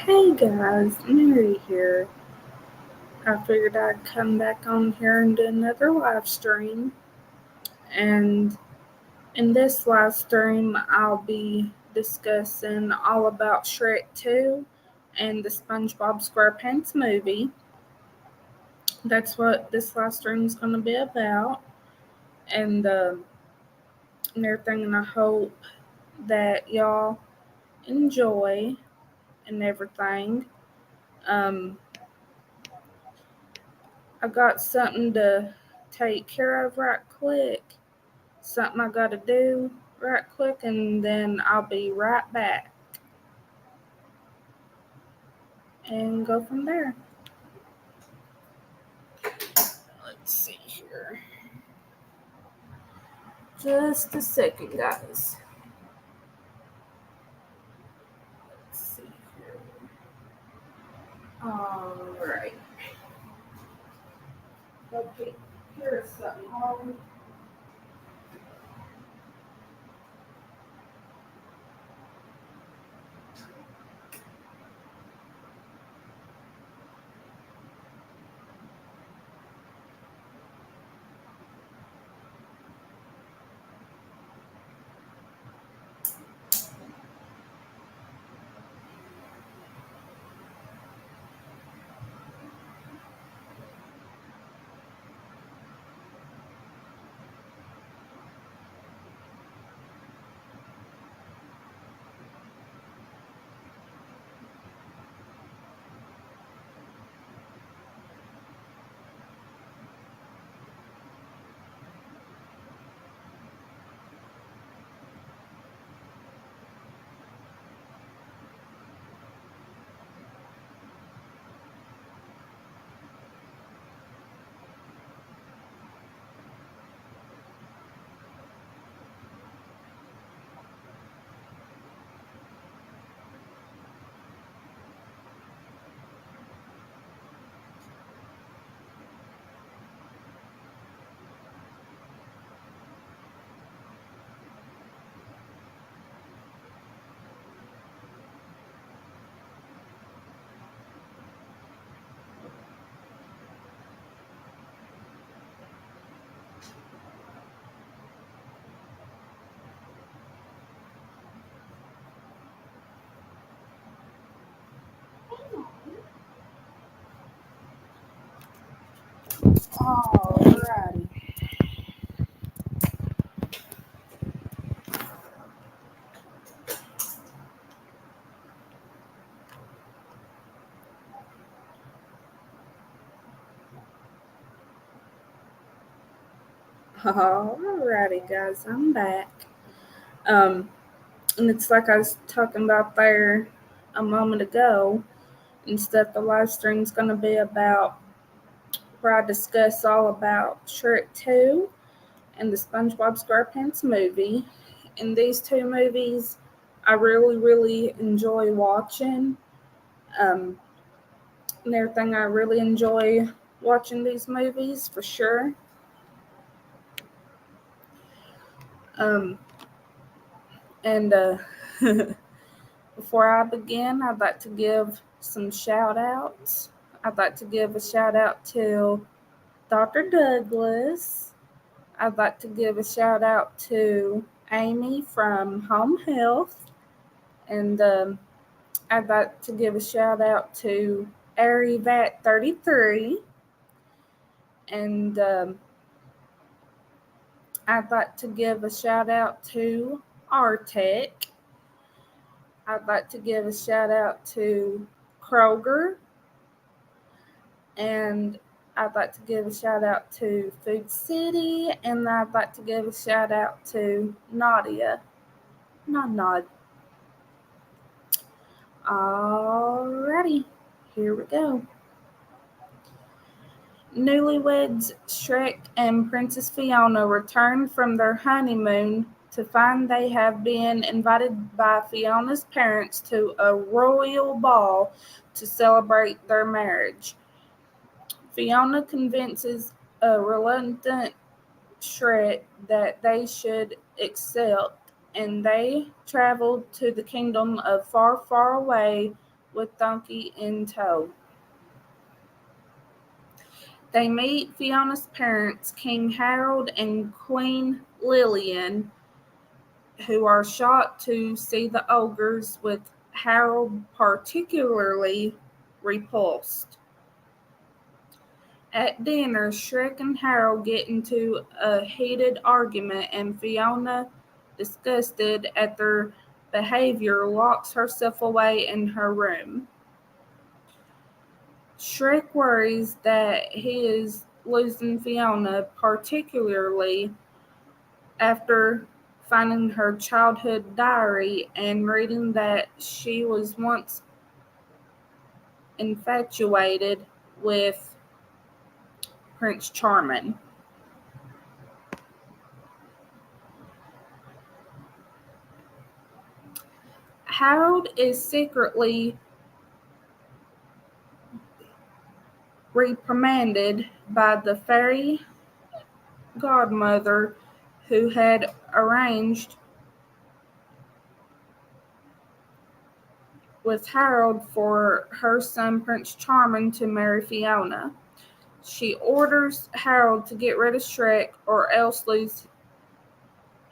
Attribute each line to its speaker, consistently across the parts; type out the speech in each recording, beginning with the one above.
Speaker 1: Hey guys, Mary here. I figured I'd come back on here and do another live stream. And in this live stream, I'll be discussing all about Shrek 2 and the SpongeBob SquarePants movie. That's what this live stream is going to be about. And everything, and I hope that y'all enjoy and everything. Um, I got something to take care of right quick. Something I gotta do right quick, and then I'll be right back and go from there. Let's see here. Just a second, guys. Let's see here. Alright. Okay, here's something. Alrighty. Alrighty, guys, I'm back. Um, and it's like I was talking about there a moment ago. Instead, the live stream's going to be about where I discuss all about Shrek 2 and the SpongeBob SquarePants movie. And these two movies, I really enjoy watching. Um, and everything, I really enjoy watching these movies for sure. Um, and before I begin, I'd like to give some shout outs. I'd like to give a shout out to Dr. Douglas. I'd like to give a shout out to Amy from Home Health. And I'd like to give a shout out to ArieVat33. And I'd like to give a shout out to Artec. I'd like to give a shout out to Kroger. And I'd like to give a shout out to Food City. And I'd like to give a shout out to Nadia. Nod. Alrighty, here we go. Newlyweds Shrek and Princess Fiona return from their honeymoon to find they have been invited by Fiona's parents to a royal ball to celebrate their marriage. Fiona convinces a reluctant Shrek that they should accept, and they travel to the kingdom of far away with Donkey in tow. They meet Fiona's parents, King Harold and Queen Lillian, who are shocked to see the ogres, with Harold particularly repulsed. At dinner, Shrek and Harold get into a heated argument, and Fiona, disgusted at their behavior, locks herself away in her room. Shrek worries that he is losing Fiona, particularly after finding her childhood diary and reading that she was once infatuated with Prince Charming. Harold is secretly reprimanded by the fairy godmother who had arranged with Harold for her son Prince Charming to marry Fiona. She orders Harold to get rid of Shrek or else lose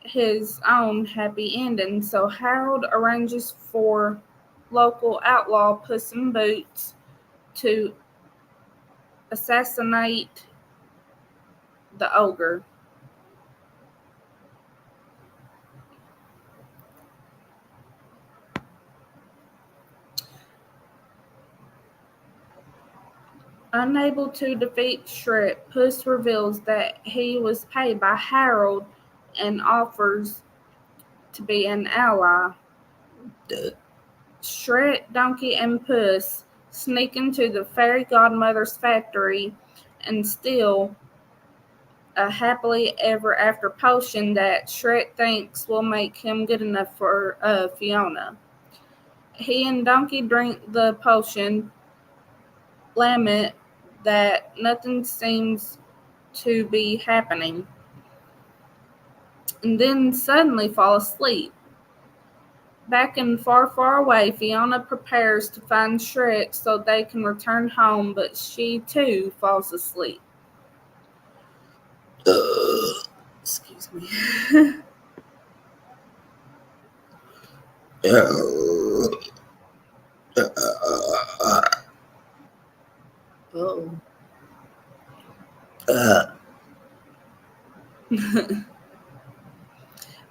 Speaker 1: his own happy ending, so Harold arranges for local outlaw Puss in Boots to assassinate the ogre. Unable to defeat Shrek, Puss reveals that he was paid by Harold and offers to be an ally. Shrek, Donkey, and Puss sneak into the fairy godmother's factory and steal a happily ever after potion that Shrek thinks will make him good enough for Fiona. He and Donkey drink the potion, lament that nothing seems to be happening, and then suddenly fall asleep. Back in Far, Far Away, Fiona prepares to find Shrek so they can return home, but she too falls asleep. Excuse me. Oh.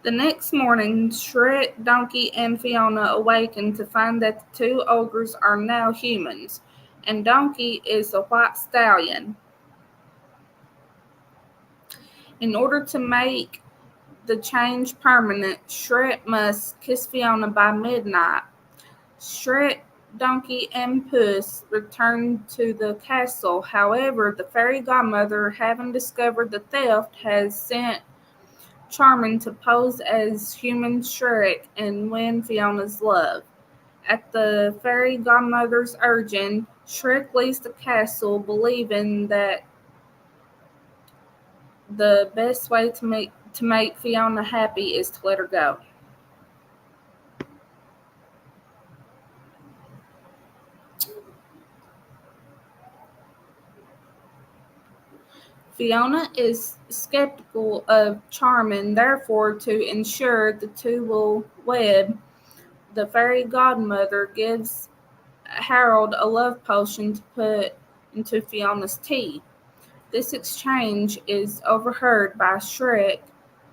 Speaker 1: The next morning, Shrek, Donkey, and Fiona awaken to find that the two ogres are now humans, and Donkey is a white stallion. In order to make the change permanent, Shrek must kiss Fiona by midnight. Shrek, Donkey, and Puss return to the castle. However, the fairy godmother, having discovered the theft, has sent Charming to pose as human Shrek and win Fiona's love. At the fairy godmother's urging, Shrek leaves the castle, believing that the best way to make Fiona happy is to let her go. Fiona is skeptical of Charming, therefore, to ensure the two will wed, the fairy godmother gives Harold a love potion to put into Fiona's tea. This exchange is overheard by Shrek,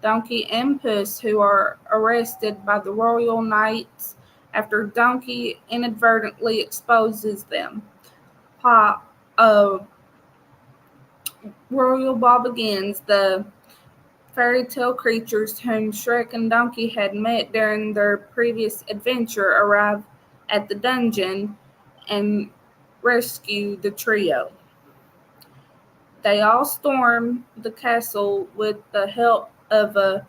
Speaker 1: Donkey, and Puss, who are arrested by the royal knights after Donkey inadvertently exposes them. Plot of Royal Ball begins. The fairy tale creatures whom Shrek and Donkey had met during their previous adventure arrive at the dungeon and rescue the trio. They all storm the castle with the help of a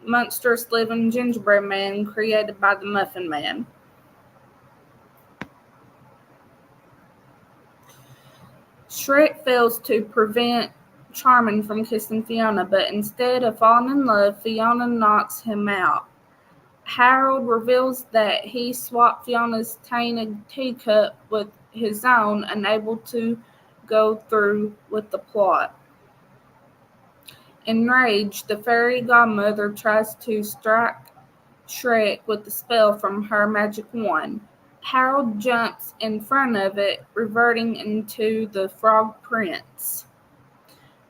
Speaker 1: monstrous living gingerbread man created by the Muffin Man. Shrek fails to prevent Charming from kissing Fiona, but instead of falling in love, Fiona knocks him out. Harold reveals that he swapped Fiona's tainted teacup with his own, unable to go through with the plot. Enraged, the fairy godmother tries to strike Shrek with the spell from her magic wand. Harold jumps in front of it, reverting into the Frog Prince.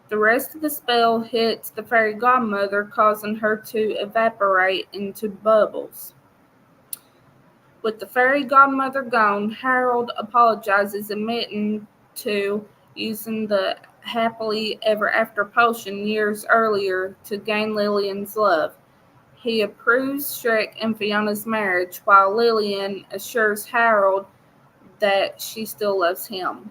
Speaker 1: The rest of the spell hits the fairy godmother, causing her to evaporate into bubbles. With the fairy godmother gone, Harold apologizes, admitting to using the happily ever after potion years earlier to gain Lillian's love. He approves Shrek and Fiona's marriage, while Lillian assures Harold that she still loves him.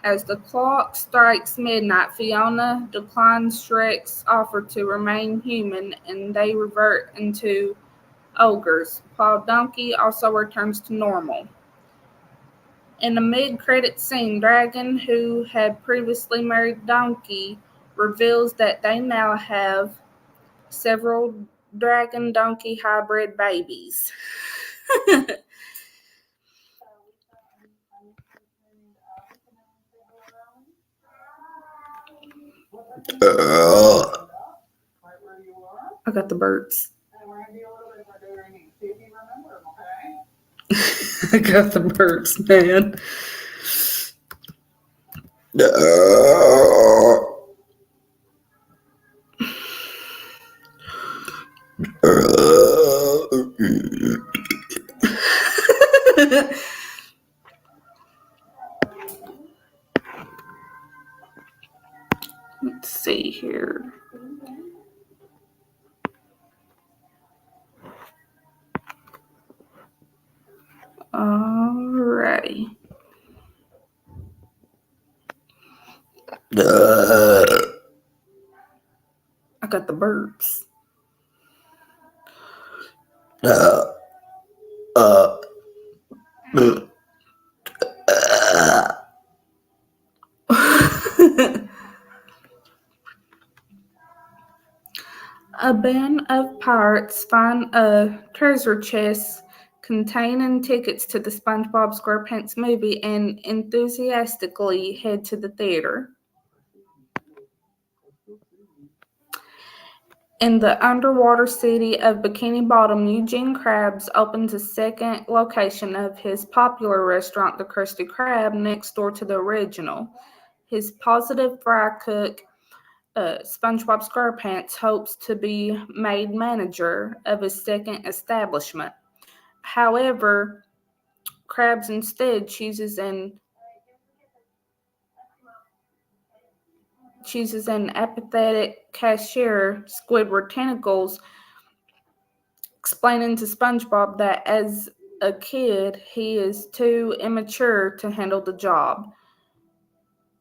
Speaker 1: As the clock strikes midnight, Fiona declines Shrek's offer to remain human, and they revert into ogres, while Donkey also returns to normal. In a mid-credits scene, Dragon, who had previously married Donkey, reveals that they now have several dragon-donkey hybrid babies. I got the burps. I got the burps, man. Let's see here. Alrighty. I got the burps. A band of pirates find a treasure chest containing tickets to the SpongeBob SquarePants movie and enthusiastically head to the theater. In the underwater city of Bikini Bottom, Eugene Krabs opens a second location of his popular restaurant, the Krusty Krab, next door to the original. His positive fry cook, SpongeBob SquarePants, hopes to be made manager of his second establishment. However, Krabs instead chooses an apathetic cashier, Squidward Tentacles, explaining to SpongeBob that as a kid, he is too immature to handle the job.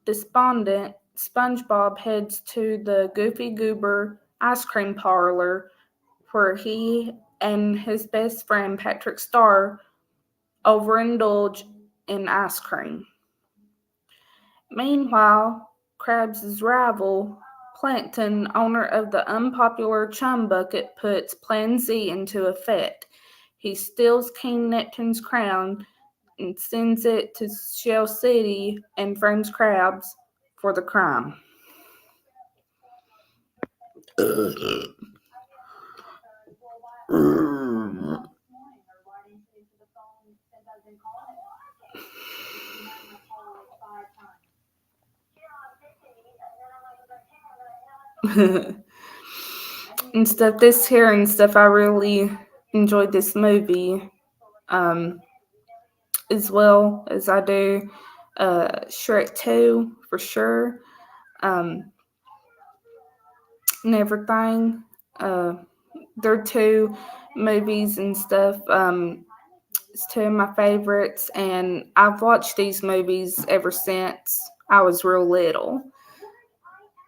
Speaker 1: Despondent, SpongeBob heads to the Goofy Goober ice cream parlor, where he and his best friend Patrick Star overindulge in ice cream. Meanwhile, Krabs' rival, Plankton, owner of the unpopular Chum Bucket, puts Plan Z into effect. He steals King Neptune's crown and sends it to Shell City and frames Krabs for the crime. And stuff, this here and stuff, I really enjoyed this movie, as well as I do Shrek 2 for sure, and everything. They're two movies and stuff. It's two of my favorites, and I've watched these movies ever since I was real little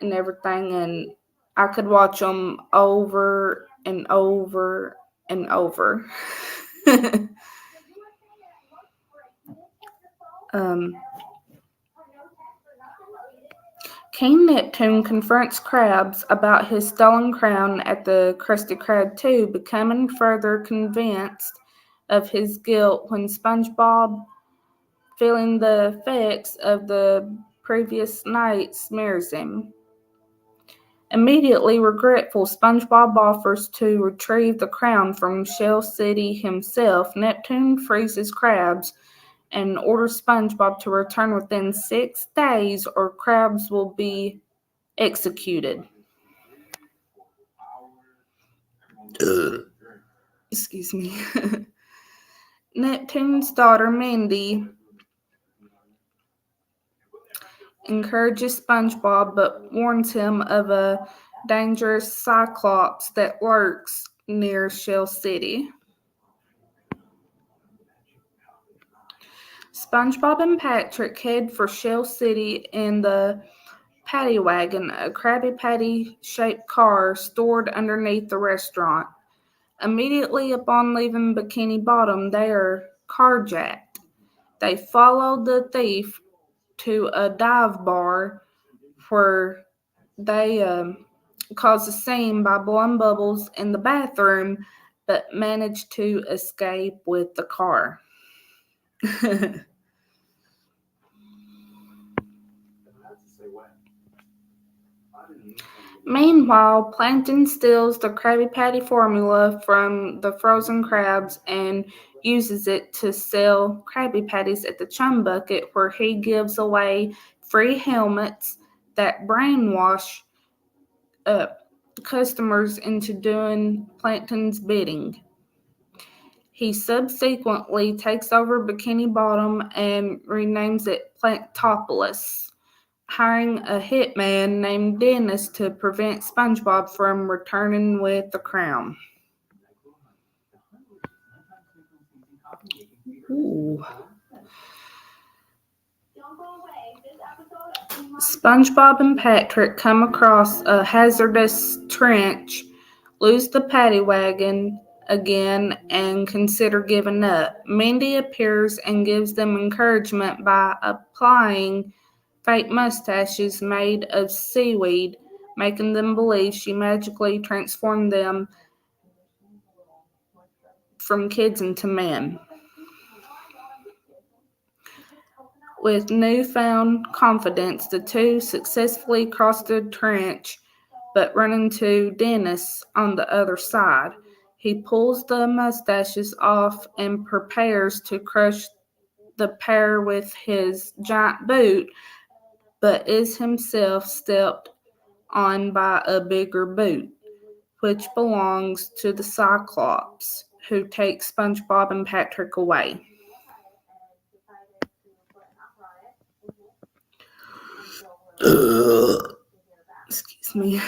Speaker 1: and everything, and I could watch them over and over and over. King Neptune confronts Krabs about his stolen crown at the Krusty Krab 2, becoming further convinced of his guilt when SpongeBob, feeling the effects of the previous night, smears him. Immediately regretful, SpongeBob offers to retrieve the crown from Shell City himself. Neptune freezes Krabs and orders SpongeBob to return within 6 days or Krabs will be executed. Excuse me. Neptune's daughter Mindy encourages SpongeBob but warns him of a dangerous Cyclops that lurks near Shell City. SpongeBob and Patrick head for Shell City in the Patty Wagon, a Krabby Patty-shaped car stored underneath the restaurant. Immediately upon leaving Bikini Bottom, they are carjacked. They follow the thief to a dive bar where they cause a scene by blowing bubbles in the bathroom, but manage to escape with the car. Meanwhile, Plankton steals the Krabby Patty formula from the frozen crabs and uses it to sell Krabby Patties at the Chum Bucket, where he gives away free helmets that brainwash customers into doing Plankton's bidding. He subsequently takes over Bikini Bottom and renames it Planktopolis, hiring a hitman named Dennis to prevent SpongeBob from returning with the crown. Ooh. SpongeBob and Patrick come across a hazardous trench, lose the Patty Wagon again, and consider giving up. Mindy appears and gives them encouragement by applying fake mustaches made of seaweed, making them believe she magically transformed them from kids into men. With newfound confidence, the two successfully cross the trench, but run into Dennis on the other side. He pulls the mustaches off and prepares to crush the pair with his giant boot, but is himself stepped on by a bigger boot, which belongs to the Cyclops, who takes SpongeBob and Patrick away. Excuse me.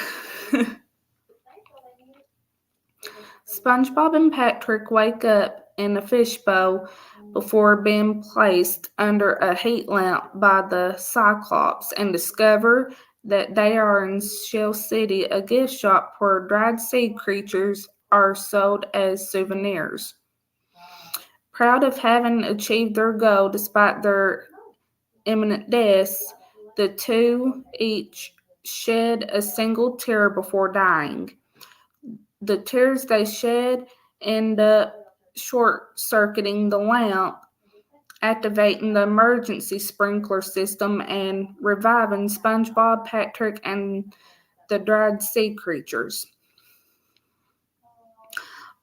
Speaker 1: SpongeBob and Patrick wake up in a fishbowl before being placed under a heat lamp by the Cyclops and discover that they are in Shell City, a gift shop where dried sea creatures are sold as souvenirs. Proud of having achieved their goal despite their imminent deaths, the two each shed a single tear before dying. The tears they shed end up short-circuiting the lamp, activating the emergency sprinkler system and reviving SpongeBob, Patrick, and the dried sea creatures.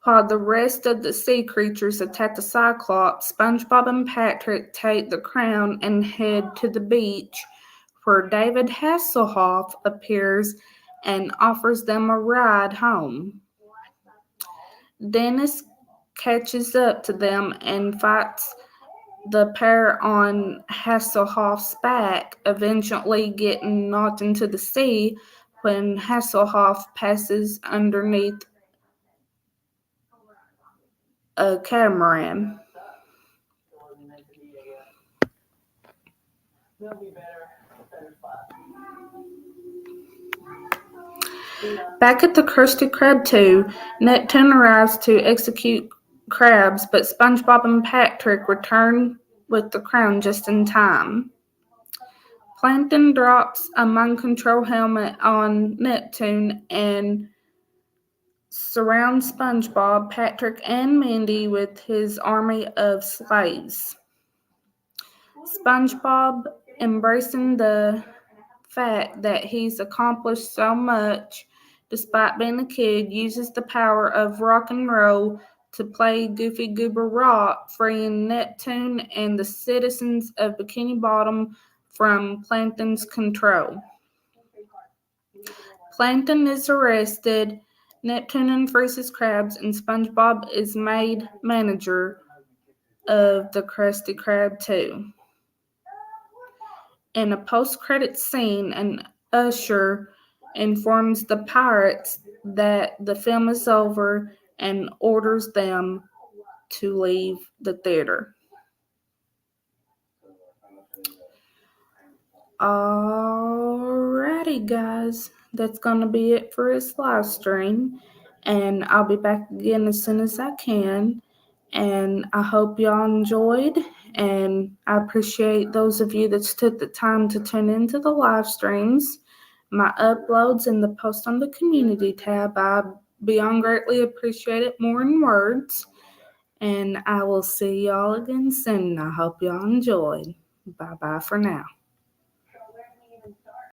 Speaker 1: While the rest of the sea creatures attack the Cyclops, SpongeBob and Patrick take the crown and head to the beach, where David Hasselhoff appears and offers them a ride home. Dennis catches up to them and fights the pair on Hasselhoff's back, eventually getting knocked into the sea when Hasselhoff passes underneath a catamaran. Back at the Krusty Krab 2, Neptune arrives to execute Krabs, but SpongeBob and Patrick return with the crown just in time. Plankton drops a mind control helmet on Neptune and surrounds SpongeBob, Patrick, and Mindy with his army of slaves. SpongeBob, embracing the fact that he's accomplished so much despite being a kid, uses the power of rock and roll to play Goofy Goober Rock, freeing Neptune and the citizens of Bikini Bottom from Plankton's control. Plankton is arrested, Neptune unfreezes Krabs, and SpongeBob is made manager of the Krusty Krab 2. In a post-credits scene, an usher informs the pirates that the film is over and orders them to leave the theater. Alrighty, guys, that's going to be it for this live stream, and I'll be back again as soon as I can. And I hope y'all enjoyed, and I appreciate those of you that took the time to tune into the live streams, my uploads, and the post on the community tab. I beyond greatly appreciate it more in words, and I will see y'all again soon. I hope y'all enjoyed. Bye-bye for now.